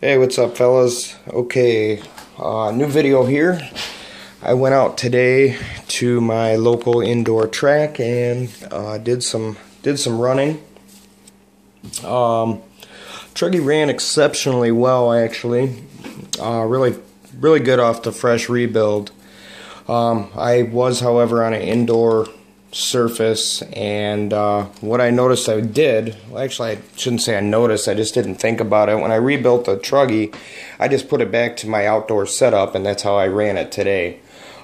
Hey, what's up, fellas? Okay, new video here. I went out today to my local indoor track and did some running. Truggy ran exceptionally well, actually. Really good off the fresh rebuild. I was, however, on an indoor surface, and what I noticed I did, well, actually I shouldn't say I noticed, I just didn't think about it. When I rebuilt the Truggy, I just put it back to my outdoor setup, and that's how I ran it today.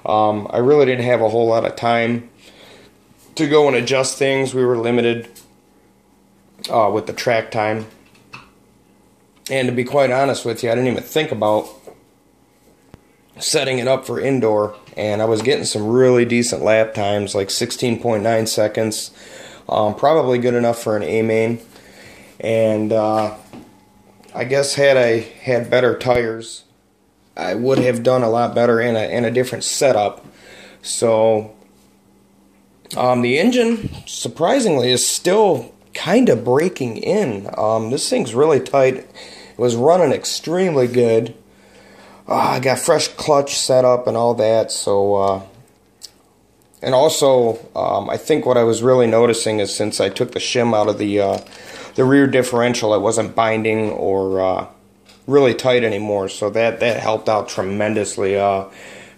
I really didn't have a whole lot of time to go and adjust things. We were limited with the track time, and to be quite honest with you, I didn't even think about setting it up for indoor, and I was getting some really decent lap times, like 16.9 seconds, probably good enough for an A main. And I guess had I had better tires, I would have done a lot better in a different setup. So the engine, surprisingly, is still kind of breaking in. This thing's really tight. It was running extremely good. I got fresh clutch set up and all that, so and also I think what I was really noticing is since I took the shim out of the rear differential, it wasn't binding or really tight anymore, so that helped out tremendously.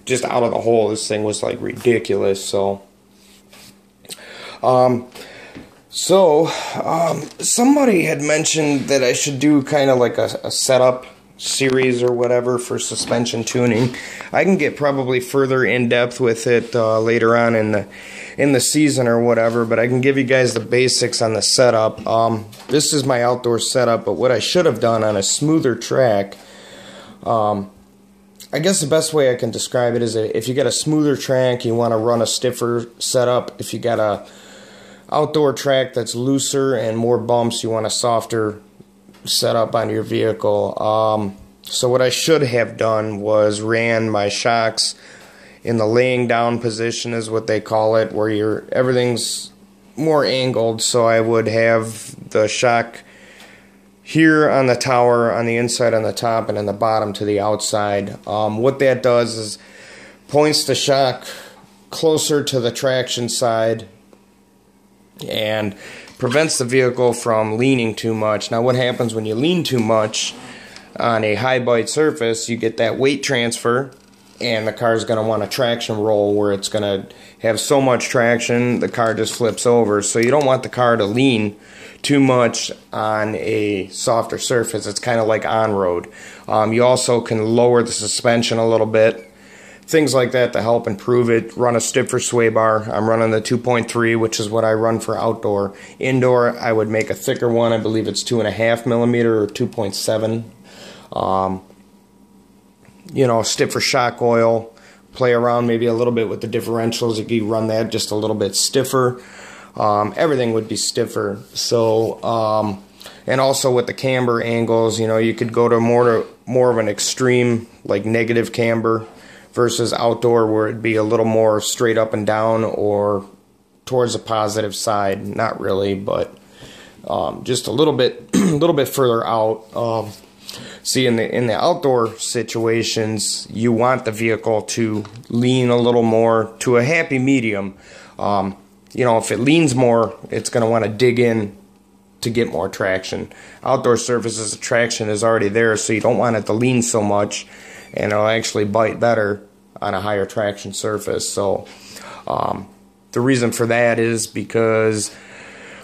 Just out of the hole, this thing was like ridiculous. So somebody had mentioned that I should do kind of like a setup series or whatever for suspension tuning. I can get probably further in depth with it later on in the season or whatever, but I can give you guys the basics on the setup. This is my outdoor setup, but what I should have done on a smoother track, I guess the best way I can describe it is that if you got a smoother track, you want to run a stiffer setup. If you got a outdoor track that's looser and more bumps, you want a softer setup on your vehicle. So what I should have done was ran my shocks in the laying down position, is what they call it, where everything's more angled. So I would have the shock here on the tower, on the inside on the top, and on the bottom to the outside. What that does is points the shock closer to the traction side and prevents the vehicle from leaning too much. Now what happens when you lean too much on a high bite surface, you get that weight transfer, and the car's going to want a traction roll where it's going to have so much traction the car just flips over. So you don't want the car to lean too much on a softer surface. It's kind of like on-road. You also can lower the suspension a little bit, things like that to help improve it. Run a stiffer sway bar. I'm running the 2.3, which is what I run for outdoor. Indoor, I would make a thicker one. I believe it's 2.5 millimeter or 2.7. You know, stiffer shock oil. Play around maybe a little bit with the differentials. If you run that just a little bit stiffer, everything would be stiffer. So, and also with the camber angles, you know, you could go to more of an extreme, like negative camber, versus outdoor where it'd be a little more straight up and down or towards the positive side. Not really, but just a little bit further out. See, in the outdoor situations, you want the vehicle to lean a little more to a happy medium. You know, if it leans more, it's going to want to dig in to get more traction. Outdoor surfaces, the traction is already there, so you don't want it to lean so much, and it'll actually bite better on a higher traction surface. So the reason for that is because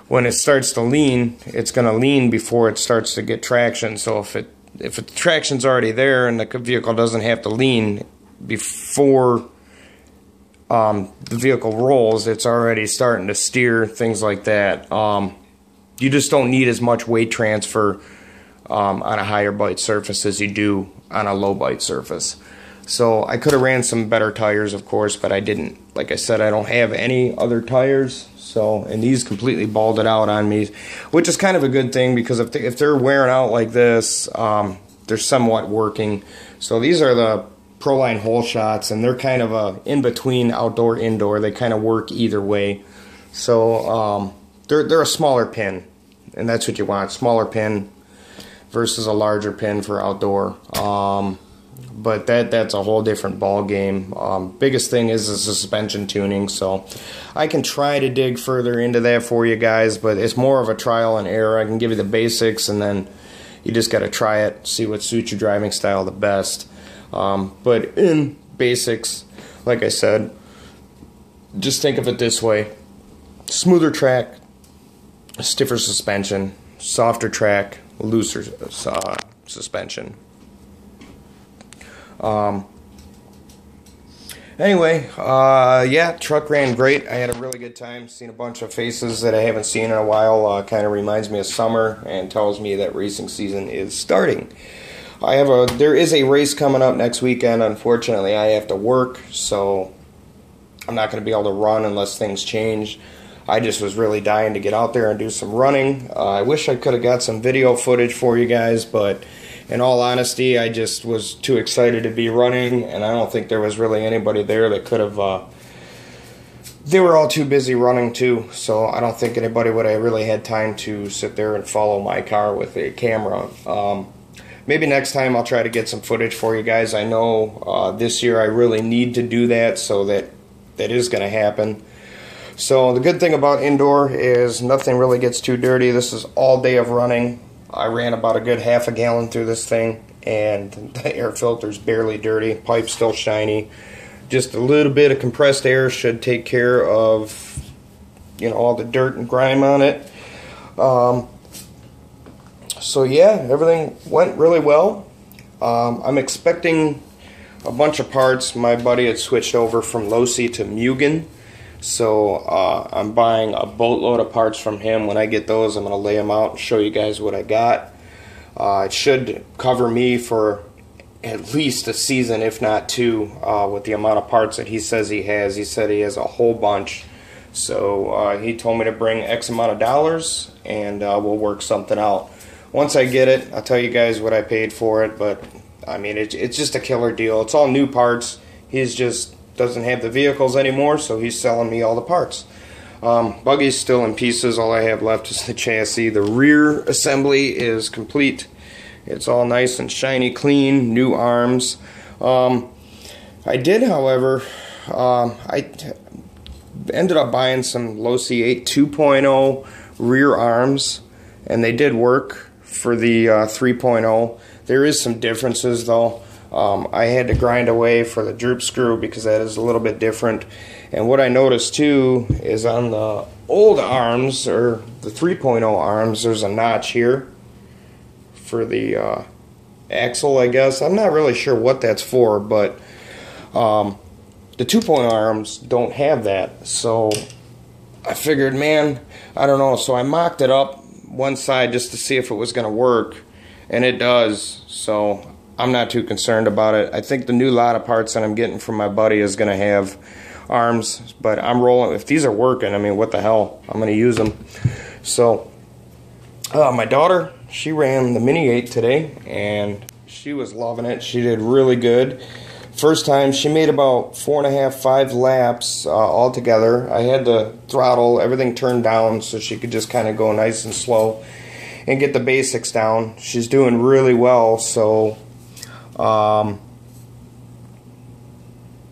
when it starts to lean, it's going to lean before it starts to get traction. So if the traction's already there and the vehicle doesn't have to lean before the vehicle rolls, it's already starting to steer, things like that. You just don't need as much weight transfer on a higher bite surface as you do on a low bite surface. So I could have ran some better tires, of course, but I didn't. Like I said, I don't have any other tires, so, and these completely balled it out on me, which is kind of a good thing, because if they're wearing out like this, they're somewhat working. So these are the Proline hole shots, and they're kind of a in between outdoor indoor. They kind of work either way. So they're a smaller pin, and that's what you want, smaller pin. versus a larger pin for outdoor. But that's a whole different ball game. Biggest thing is the suspension tuning, so I can try to dig further into that for you guys, but it's more of a trial and error. I can give you the basics, and then you just got to try it, see what suits your driving style the best. But in basics, like I said, just think of it this way: smoother track, stiffer suspension; softer track, looser suspension. Anyway, yeah, truck ran great. I had a really good time. Seen a bunch of faces that I haven't seen in a while. Kind of reminds me of summer and tells me that racing season is starting. There is a race coming up next weekend. Unfortunately, I have to work, so I'm not going to be able to run unless things change. I just was really dying to get out there and do some running. I wish I could have got some video footage for you guys, but in all honesty, I just was too excited to be running, and I don't think there was really anybody there that could have. They were all too busy running too, so I don't think anybody would have really had time to sit there and follow my car with a camera. Maybe next time I'll try to get some footage for you guys. I know this year I really need to do that, so that is going to happen. So the good thing about indoor is nothing really gets too dirty. This is all day of running. I ran about a good half a gallon through this thing, and the air filter's barely dirty. Pipe's still shiny. Just a little bit of compressed air should take care of, all the dirt and grime on it. So yeah, everything went really well. I'm expecting a bunch of parts. My buddy had switched over from Losi to Mugen. So I'm buying a boatload of parts from him. When I get those, I'm going to lay them out and show you guys what I got. It should cover me for at least a season, if not two, with the amount of parts that he says he has. He said he has a whole bunch. So he told me to bring X amount of dollars, and we'll work something out. Once I get it, I'll tell you guys what I paid for it. But, I mean, it's just a killer deal. It's all new parts. He's just doesn't have the vehicles anymore, so he's selling me all the parts. Buggy's still in pieces. All I have left is the chassis. The rear assembly is complete. It's all nice and shiny, clean, new arms. I did, however, I ended up buying some Losi 8 2.0 rear arms, and they did work for the 3.0. There is some differences, though. I had to grind away for the droop screw because that is a little bit different. And what I noticed too is on the old arms, or the 3.0 arms, there's a notch here for the axle, I guess. I'm not really sure what that's for, but the 2.0 arms don't have that. So I figured, man, I don't know. So I mocked it up one side just to see if it was going to work, and it does. So I'm not too concerned about it. I think the new lot of parts that I'm getting from my buddy is going to have arms, but I'm rolling. If these are working, I mean, what the hell? I'm going to use them. So my daughter, she ran the Mini 8 today, and she was loving it. She did really good. First time, she made about 4.5, 5 laps altogether. I had the throttle, everything turned down so she could just kind of go nice and slow and get the basics down. She's doing really well, so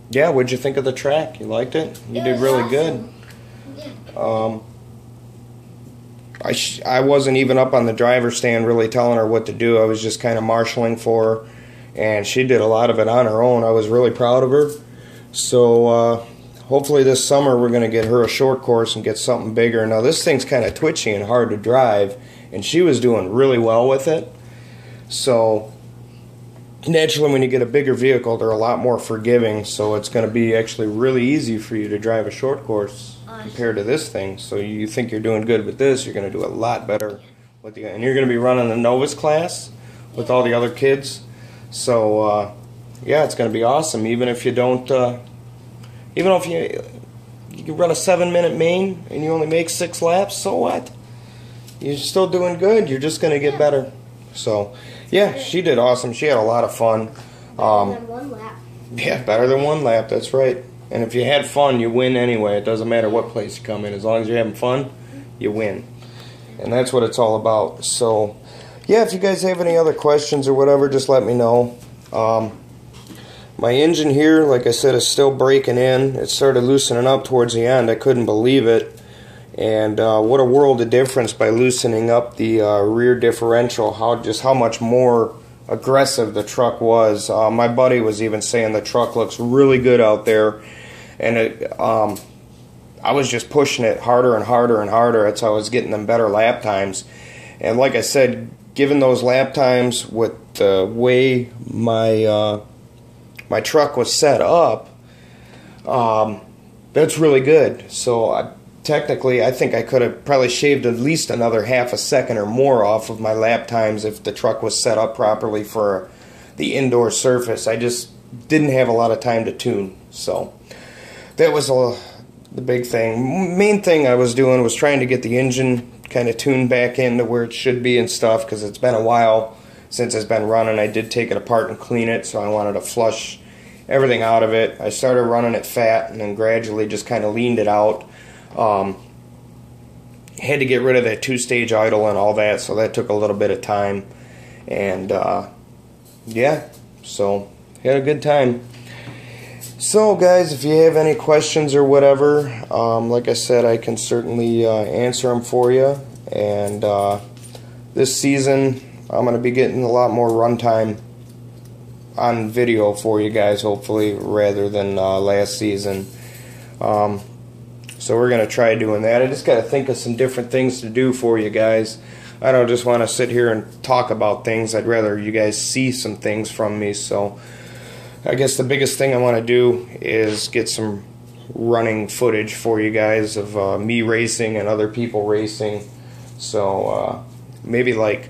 yeah, what'd you think of the track? You liked it? You did really good. I wasn't even up on the driver's stand really telling her what to do. I was just kind of marshalling for her, and she did a lot of it on her own. I was really proud of her. So hopefully this summer we're going to get her a short course and get something bigger. Now this thing's kind of twitchy and hard to drive, and she was doing really well with it. So naturally, when you get a bigger vehicle, they're a lot more forgiving, so it's going to be actually really easy for you to drive a short course compared to this thing. So you think you're doing good with this, you're going to do a lot better with the, and you're going to be running the Novus class with all the other kids. So yeah, it's going to be awesome. Even if you don't, even if you can run a 7-minute main and you only make 6 laps, so what? You're still doing good. You're just going to get better. So yeah, she did awesome. She had a lot of fun. Better than 1 lap. Yeah, better than 1 lap. That's right. And if you had fun, you win anyway. It doesn't matter what place you come in. As long as you're having fun, you win. And that's what it's all about. So yeah, if you guys have any other questions or whatever, just let me know. My engine here, like I said, is still breaking in. It started loosening up towards the end. I couldn't believe it. And what a world of difference by loosening up the rear differential, how much more aggressive the truck was. My buddy was even saying the truck looks really good out there. And I was just pushing it harder and harder and harder. That's how I was getting them better lap times. And like I said, given those lap times with the way my truck was set up, that's really good. So technically, I think I could have probably shaved at least another half a second or more off of my lap times if the truck was set up properly for the indoor surface. I just didn't have a lot of time to tune. So that was the big thing. Main thing I was doing was trying to get the engine kind of tuned back into where it should be and stuff, because it's been a while since it's been running. I did take it apart and clean it, so I wanted to flush everything out of it. I started running it fat and then gradually just kind of leaned it out. Had to get rid of that two-stage idle and all that, so that took a little bit of time. And yeah, so had a good time. So guys, if you have any questions or whatever, like I said, I can certainly answer them for you. And this season I'm going to be getting a lot more runtime on video for you guys, hopefully, rather than last season. So we're going to try doing that. I just got to think of some different things to do for you guys. I don't just want to sit here and talk about things. I'd rather you guys see some things from me. So I guess the biggest thing I want to do is get some running footage for you guys of me racing and other people racing. So maybe like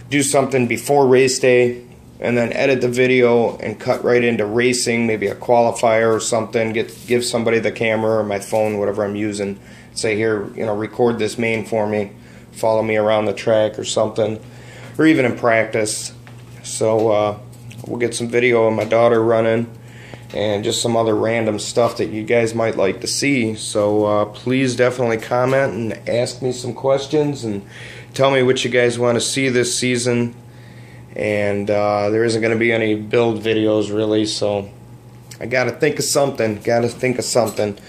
do something before race day and then edit the video and cut right into racing, maybe a qualifier or something. Give somebody the camera or my phone, whatever I'm using. Say, here, record this main for me. Follow me around the track or something, or even in practice. So we'll get some video of my daughter running and just some other random stuff that you guys might like to see. So please definitely comment and ask me some questions and tell me what you guys want to see this season. And there isn't going to be any build videos really, so I got to think of something.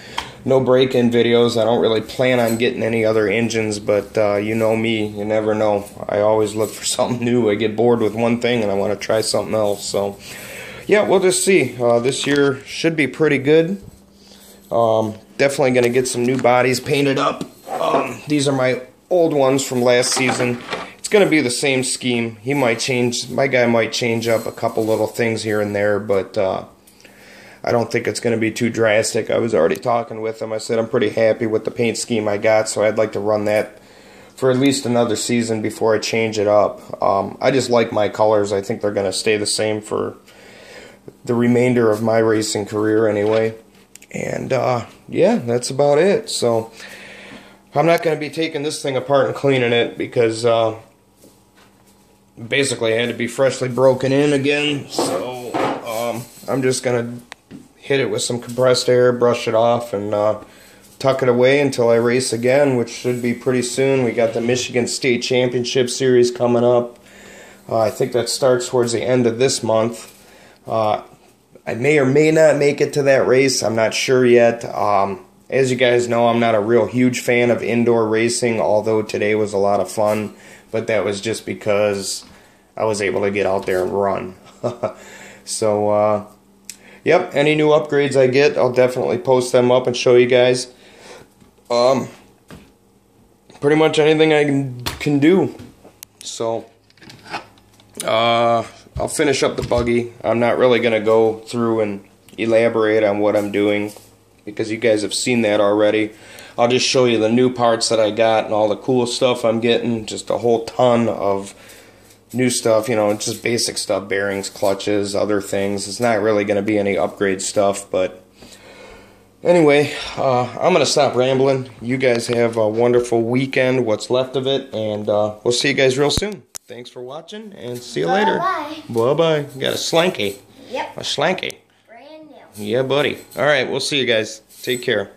No break-in videos. I don't really plan on getting any other engines, but you know me, you never know. I always look for something new. I get bored with one thing and I want to try something else. So yeah, we'll just see. This year should be pretty good. Definitely going to get some new bodies painted up. These are my old ones from last season. It's going to be the same scheme. My guy might change up a couple little things here and there, but I don't think it's going to be too drastic. I was already talking with him. I said I'm pretty happy with the paint scheme I got, so I'd like to run that for at least another season before I change it up. I just like my colors. I think they're going to stay the same for the remainder of my racing career anyway. And yeah, that's about it. So I'm not going to be taking this thing apart and cleaning it because basically I had to be freshly broken in again. So I'm just going to hit it with some compressed air, brush it off, and tuck it away until I race again, which should be pretty soon. We got the Michigan State Championship Series coming up. I think that starts towards the end of this month. I may or may not make it to that race. I'm not sure yet. As you guys know, I'm not a real huge fan of indoor racing, although today was a lot of fun. But that was just because I was able to get out there and run. So, yep, any new upgrades I get, I'll definitely post them up and show you guys. Pretty much anything I can do. So, I'll finish up the buggy. I'm not really going to go through and elaborate on what I'm doing because you guys have seen that already. I'll just show you the new parts that I got and all the cool stuff I'm getting. Just a whole ton of new stuff, just basic stuff, bearings, clutches, other things. It's not really going to be any upgrade stuff, but anyway, I'm going to stop rambling. You guys have a wonderful weekend, what's left of it, and we'll see you guys real soon. Thanks for watching, and see you later. Bye-bye. Bye-bye. Got a slanky. Yep. A slanky. Brand new. Yeah, buddy. All right, we'll see you guys. Take care.